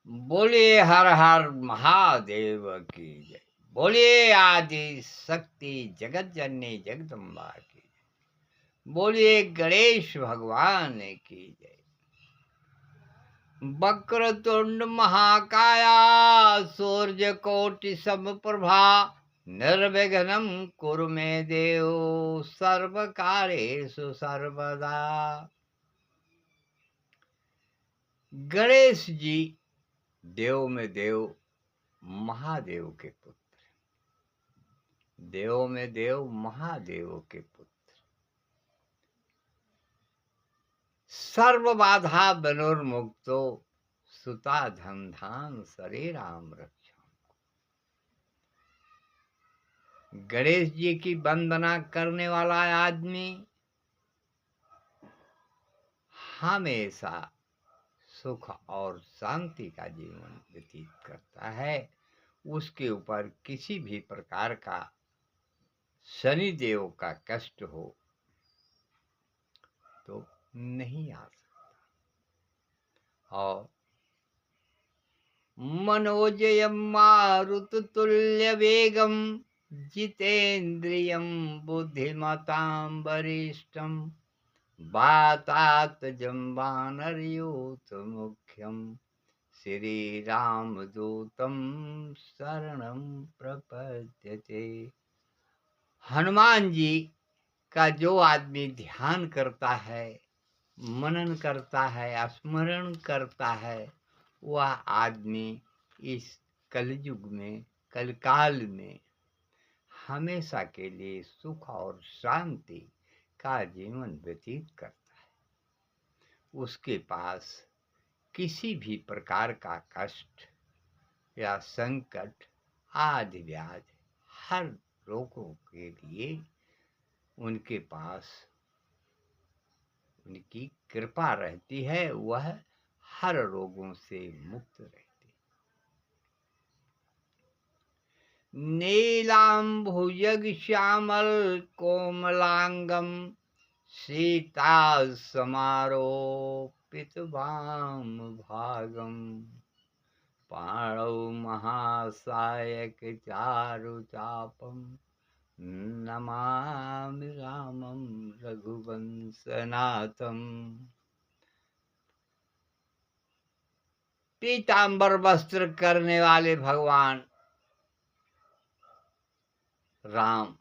बोलिए हर हर महादेव की जय। बोलिए आदि शक्ति जगत जननी जगदम्बा की जय। बोलिए गणेश भगवान की जय। वक्रतुंड महाकाया सूर्य कोटि समप्रभा निर्विघ्नं कुरु मे देव सर्व कार्येषु सर्वदा। गणेश जी देव में देव, महादेव के पुत्र, देव में देव, महादेव के पुत्र, सर्व बाधा विनुर्मुक्तो सुता धमधाम शरीराम रक्षा। गणेश जी की वंदना करने वाला आदमी हमेशा सुख और शांति का जीवन व्यतीत करता है। उसके ऊपर किसी भी प्रकार का शनि देव का कष्ट हो तो नहीं आ सकता। और मनोजयं मारुततुल्य वेगम जितेन्द्रियं बुद्धिमतां वरिष्ठं वातात्मजं वानरयूथ मुख्यं श्रीरामदूतं शरणं प्रपद्यते। हनुमान जी का जो आदमी ध्यान करता है, मनन करता है, स्मरण करता है, वह आदमी इस कलयुग में, कलकाल में हमेशा के लिए सुख और शांति का जीवन व्यतीत करता है। उसके पास किसी भी प्रकार का कष्ट या संकट आदि व्याध हर रोगों के लिए उनके पास उनकी कृपा रहती है, वह हर रोगों से मुक्त रहती है। नीलांभुजग श्यामल कोमलांगम सीता समारोपित वाम भागम पाणौ महासायक चारु चापम नमामि रामं रघुवंशनाथम। पीतांबर वस्त्र करने वाले भगवान राम,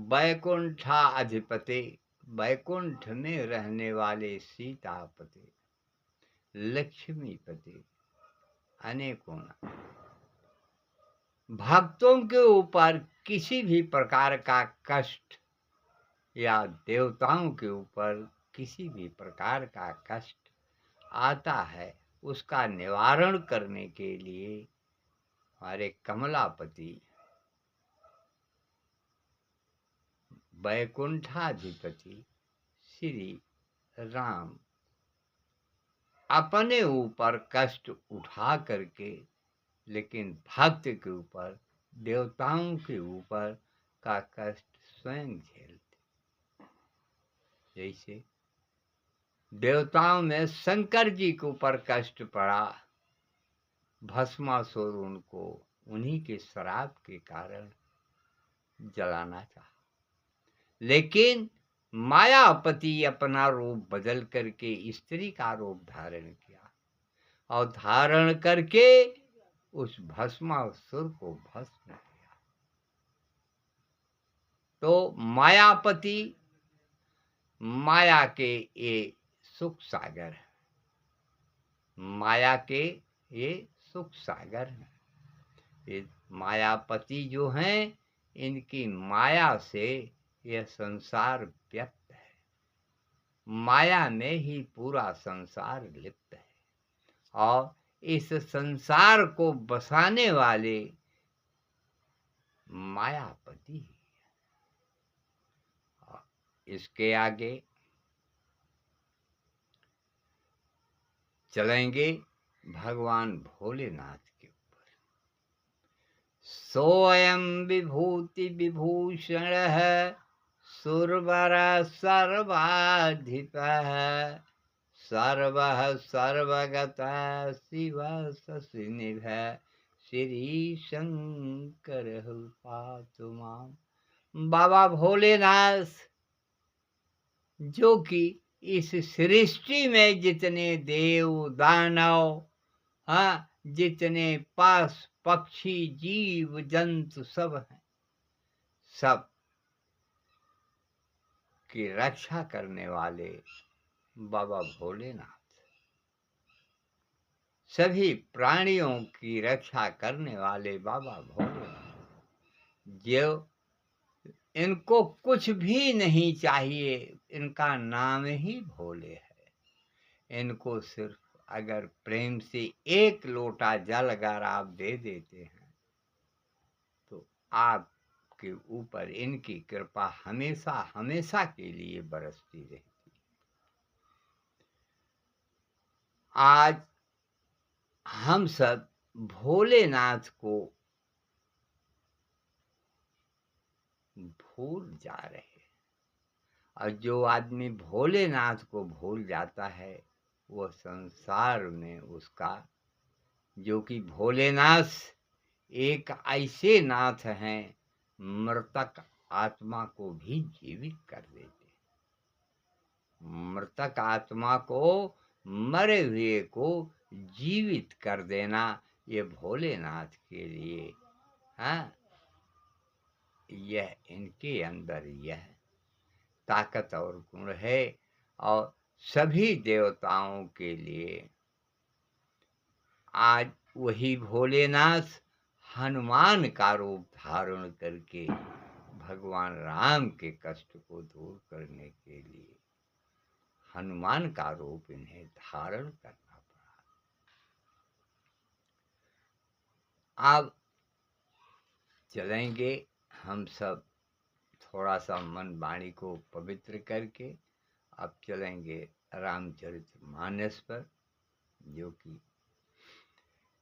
वैकुंठाधिपति, वैकुंठ में रहने वाले सीतापति, लक्ष्मीपति, अनेकों भक्तों के ऊपर किसी भी प्रकार का कष्ट या देवताओं के ऊपर किसी भी प्रकार का कष्ट आता है, उसका निवारण करने के लिए हमारे कमलापति वैकुंठाधिपति श्री राम अपने ऊपर कष्ट उठा करके, लेकिन भक्त के ऊपर, देवताओं के ऊपर का कष्ट स्वयं झेलते। जैसे देवताओं में शंकर जी के ऊपर कष्ट पड़ा, भस्मासुर उनको उन्हीं के श्राप के कारण जलाना चाहा, लेकिन मायापति अपना रूप बदल करके स्त्री का रूप धारण किया और धारण करके उस भस्मासुर को भस्म किया। तो मायापति माया के ये सुख सागर है, माया के ये सुख सागर है। ये मायापति जो हैं, इनकी माया से यह संसार व्यक्त है, माया में ही पूरा संसार लिप्त है। और इस संसार को बसाने वाले मायापति। इसके आगे चलेंगे भगवान भोलेनाथ के ऊपर। सोयम विभूति विभूषण है, सुरवर सर्वाधिप है, सर्वः सर्वगता शिव शशिनिभ श्री शंकर पातु माम। बाबा भोलेनाथ जो कि इस सृष्टि में जितने देव दानव, हाँ, जितने पशु पक्षी जीव जंतु सब हैं, सब की रक्षा करने वाले बाबा भोलेनाथ, सभी प्राणियों की रक्षा करने वाले बाबा भोलेनाथ, जो इनको कुछ भी नहीं चाहिए, इनका नाम ही भोले है। इनको सिर्फ अगर प्रेम से एक लोटा जल अगर आप दे देते हैं तो आपके ऊपर इनकी कृपा हमेशा हमेशा के लिए बरसती रहती। आज हम सब भोलेनाथ को भूल जा रहे हैं, और जो आदमी भोलेनाथ को भूल जाता है वो संसार में उसका, जो कि भोलेनाथ एक ऐसे नाथ हैं मृतक आत्मा को भी जीवित कर देते। मृतक आत्मा को, मरे हुए को जीवित कर देना, ये भोलेनाथ के लिए, हाँ, यह इनके अंदर यह ताकत और गुण है। और सभी देवताओं के लिए आज वही भोलेनाथ हनुमान का रूप धारण करके भगवान राम के कष्ट को दूर करने के लिए हनुमान का रूप इन्हें धारण करना पड़ा। अब चलेंगे हम सब थोड़ा सा मन वाणी को पवित्र करके, अब चलेंगे रामचरितमानस पर, जो कि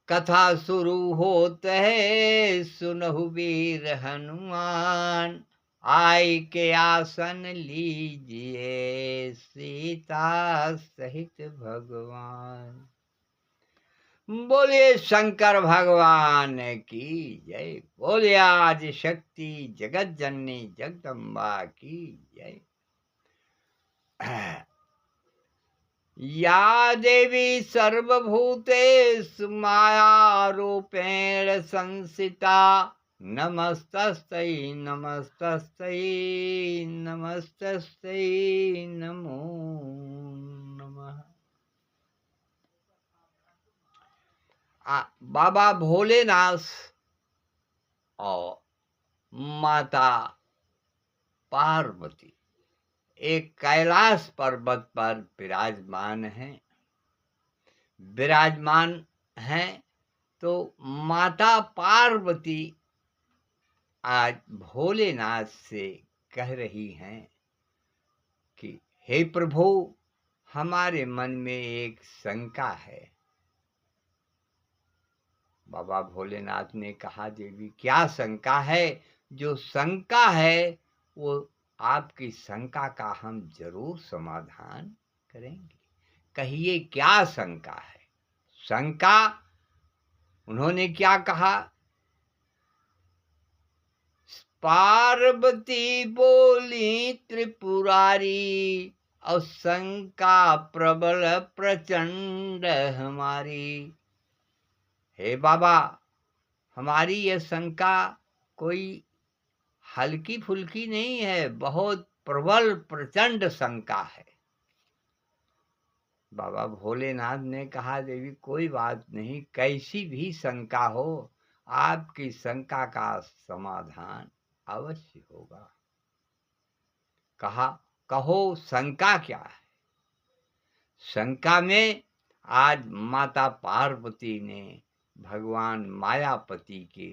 कथा शुरू होत है सुनहु वीर हनुमान, आय के आसन लीजिए सीता सहित भगवान। बोलिए शंकर भगवान की जय, बोलिए आदि शक्ति जगत जननी जगदम्बा की जय। या देवी सर्वभूतेषु माया रूपेण संसिता, नमस्तस्यै नमस्तस्यै नमस्तस्यै नमो नमः। बाबा भोलेनाथ और माता पार्वती एक कैलाश पर्वत पर विराजमान हैं। तो माता पार्वती आज भोलेनाथ से कह रही हैं कि हे प्रभु, हमारे मन में एक शंका है। बाबा भोलेनाथ ने कहा, देवी क्या शंका है? जो शंका है वो आपकी शंका का हम जरूर समाधान करेंगे। कहिए क्या शंका है? शंका उन्होंने क्या कहा? पार्वती बोली त्रिपुरारी, और शंका प्रबल प्रचंड हमारी। हे बाबा, हमारी यह शंका कोई हल्की फुल्की नहीं है, बहुत प्रबल प्रचंड शंका है। बाबा भोलेनाथ ने कहा, देवी कोई बात नहीं, कैसी भी शंका हो आपकी शंका का समाधान अवश्य होगा। कहा, कहो शंका क्या है? शंका में आज माता पार्वती ने भगवान मायापति के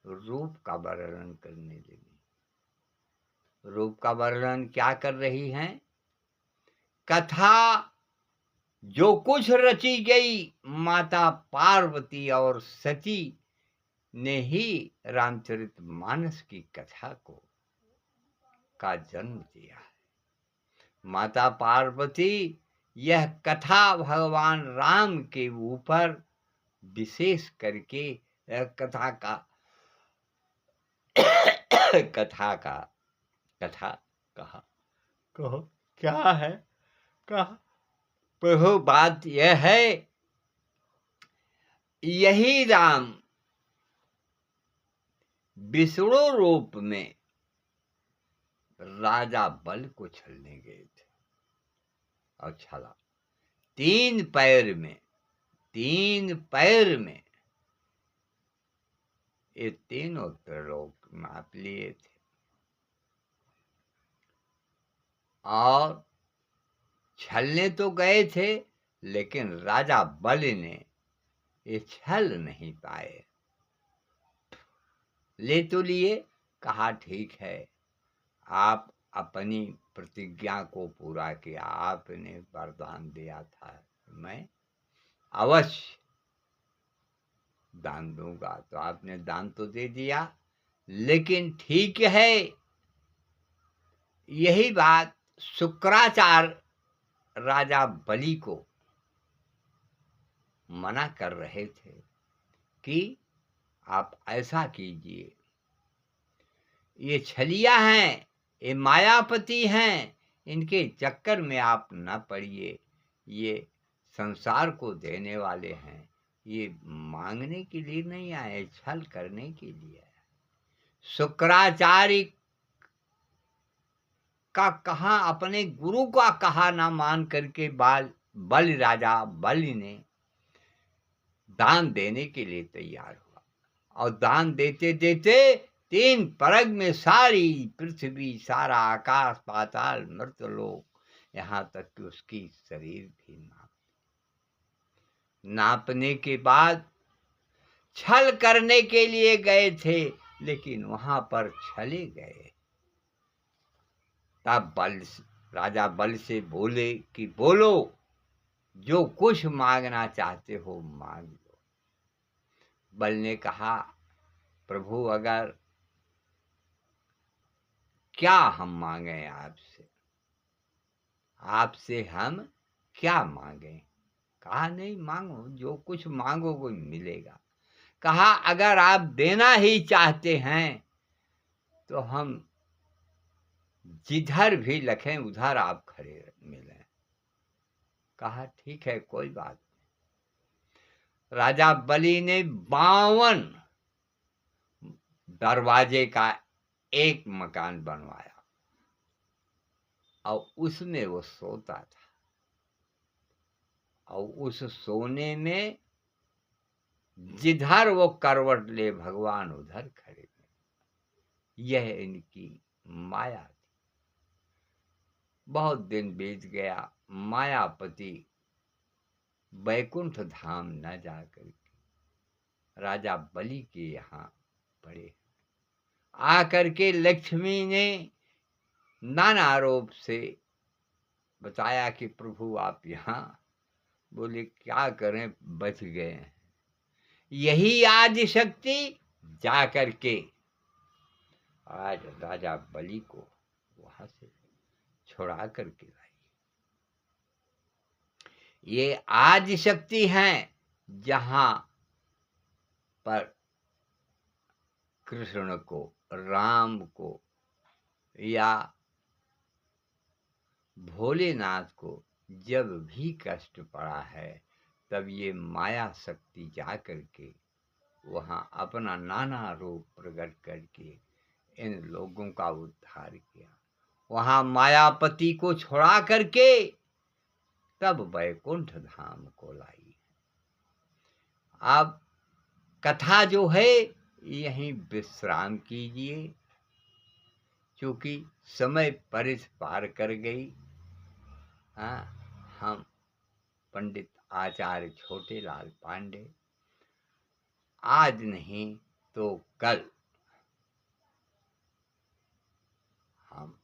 रूप का वर्णन करने लगी। रूप का वर्णन क्या कर रही हैं? कथा जो कुछ रची गई माता पार्वती और सती ने ही रामचरितमानस की कथा का जन्म दिया है। माता पार्वती यह कथा भगवान राम के ऊपर विशेष करके कथा का कथा कहा। कहो क्या है? कहा प्रभु बात यह है, यही राम विष्णु रूप में राजा बल को छलने गए थे और छला। 3 पैर में ये तीनों त्रिलोक नाप लिए थे और छलने तो गए थे, लेकिन राजा बल ने ये छल नहीं पाए। ले तो लिए, कहा ठीक है, आप अपनी प्रतिज्ञा को पूरा किया, आपने वरदान दिया था मैं अवश्य दान दूंगा, तो आपने दान तो दे दिया, लेकिन ठीक है। यही बात शुक्राचार्य राजा बलि को मना कर रहे थे कि आप ऐसा कीजिए, ये छलिया हैं, ये मायापति हैं, इनके चक्कर में आप न पड़िए, ये संसार को देने वाले हैं, ये मांगने के लिए नहीं आए, छल करने के लिए। शुक्राचार्य का कहा, अपने गुरु का कहा ना मान करके राजा बलि ने दान देने के लिए तैयार हुआ, और दान देते देते 3 परग में सारी पृथ्वी, सारा आकाश, पाताल, मृतलोक, यहाँ तक कि उसकी शरीर भी नापने के बाद छल करने के लिए गए थे, लेकिन वहां पर छले गए। तब राजा बल से बोले कि बोलो, जो कुछ मांगना चाहते हो मांग लो। बल ने कहा, प्रभु अगर क्या हम मांगे आपसे हम क्या मांगे? कहा नहीं मांगो, जो कुछ मांगोगे मिलेगा। कहा अगर आप देना ही चाहते हैं तो हम जिधर भी लखें उधर आप खड़े मिलें। कहा ठीक है, कोई बात नहीं। राजा बलि ने 52 दरवाजे का एक मकान बनवाया और उसमें वो सोता था, और उस सोने में जिधर वो करवट ले भगवान उधर खड़े। यह इनकी माया थी। बहुत दिन बीत गया, मायापति बैकुंठ धाम न जाकर के राजा बलि के यहाँ पड़े। आकर के लक्ष्मी ने नाना रूप से बताया कि प्रभु आप यहाँ। बोले क्या करें, बच गए हैं। यही आदि शक्ति जाकर के आज राजा बलि को वहां से छुड़ा करके लाई। ये आदि शक्ति हैं जहां पर कृष्ण को, राम को या भोलेनाथ को जब भी कष्ट पड़ा है, तब ये माया शक्ति जा करके वहां अपना नाना रूप प्रकट करके इन लोगों का उद्धार किया। वहां मायापति को छुड़ा करके तब बैकुंठ धाम को लाई। अब कथा जो है यहीं विश्राम कीजिए, क्योंकि समय परिस पार कर गई। हम पंडित आचार्य छोटेलाल पांडे आज नहीं तो कल हम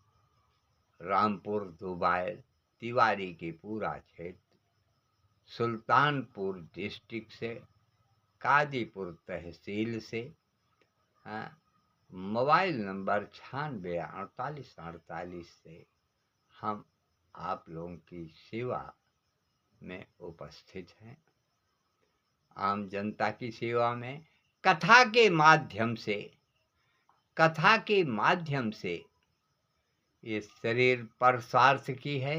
रामपुर दुबाइल तिवारी के पूरा क्षेत्र, सुल्तानपुर डिस्ट्रिक्ट से, कादीपुर तहसील से, मोबाइल नंबर 96 48 48 से हम आप लोगों की सेवा में उपस्थित हैं। आम जनता की सेवा में कथा के माध्यम से ये शरीर परसार्थ की है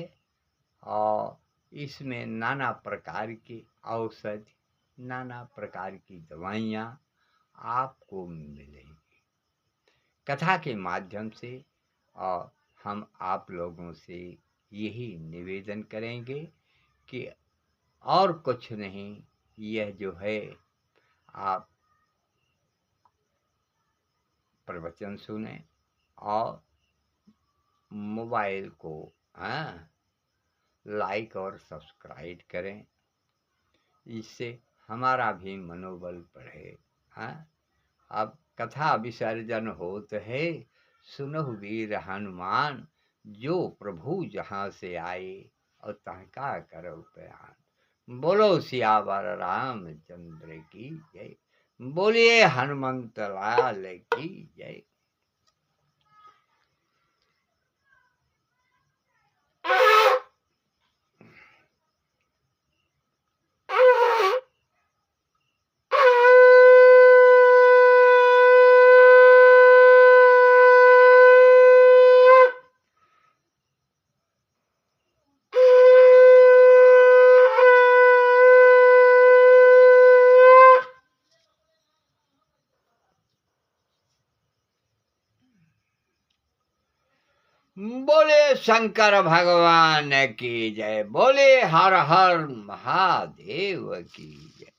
और इसमें नाना प्रकार की औषधि, नाना प्रकार की दवाइयाँ आपको मिलेंगी कथा के माध्यम से। और हम आप लोगों से यही निवेदन करेंगे कि और कुछ नहीं, यह जो है आप प्रवचन सुने और मोबाइल को लाइक और सब्सक्राइब करें, इससे हमारा भी मनोबल बढ़े। अब कथा विसर्जन होत है, सुनहु वीर हनुमान, जो प्रभु जहाँ से आए और तहका करो बयान। बोलो सियावर रामचंद्र की जय, बोलिए हनुमंत लाल की जय। बोले शंकर भगवान की जय, बोले हर हर महादेव की जय।